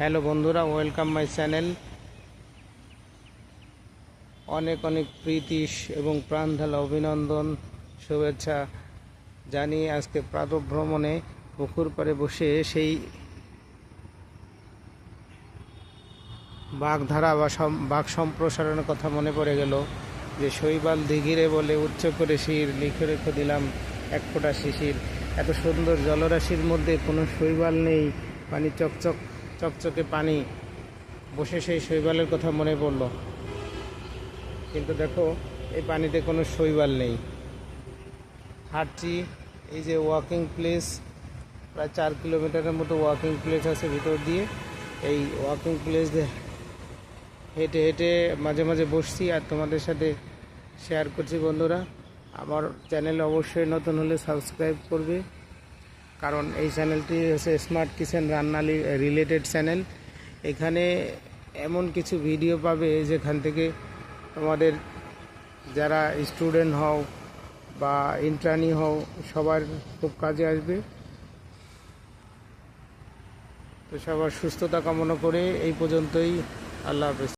Hello বন্ধুরা, welcome my channel. অনেক অনেক প্রীতি এবং প্রাণ ঢালা অভিনন্দন, শুভেচ্ছা জানিয়ে আজকে প্রাতঃভ্রমণে পুকুর পাড়ে বসে সেই বাগধারা বা বাঘ সম্প্রসারণের কথা মনে পড়ে গেল। যে শৈবাল দিঘিরে বলে উচ্চ করে শির, লিখে রেখে দিলাম এক ফোঁটা শিশির। এত সুন্দর জলরাশির মধ্যে কোনো শৈবাল নেই, পানি চকচকে পানি। বসে সেই শৈবালের কথা মনে পড়ল, কিন্তু দেখো এই পানিতে কোনো শৈবাল নেই। হাঁটছি, এই যে ওয়াকিং প্লেস, প্রায় 4 কিলোমিটারের মতো ওয়াকিং প্লেস আছে ভিতর দিয়ে। এই ওয়াকিং প্লেস হেঁটে হেঁটে মাঝে মাঝে বসছি আর তোমাদের সাথে শেয়ার করছি। বন্ধুরা, আমার চ্যানেল অবশ্যই নতুন হলে সাবস্ক্রাইব করবে, কারণ এই চ্যানেলটি হচ্ছে স্মার্ট কিচেন রান্না রিলেটেড চ্যানেল। এখানে এমন কিছু ভিডিও পাবে যেখান থেকে তোমাদের যারা স্টুডেন্ট হও বা ইন্টার্নি হও সবার খুব কাজে আসবে। তো সবার সুস্থতা কামনা করে এই পর্যন্তই। আল্লাহ হাফেজ।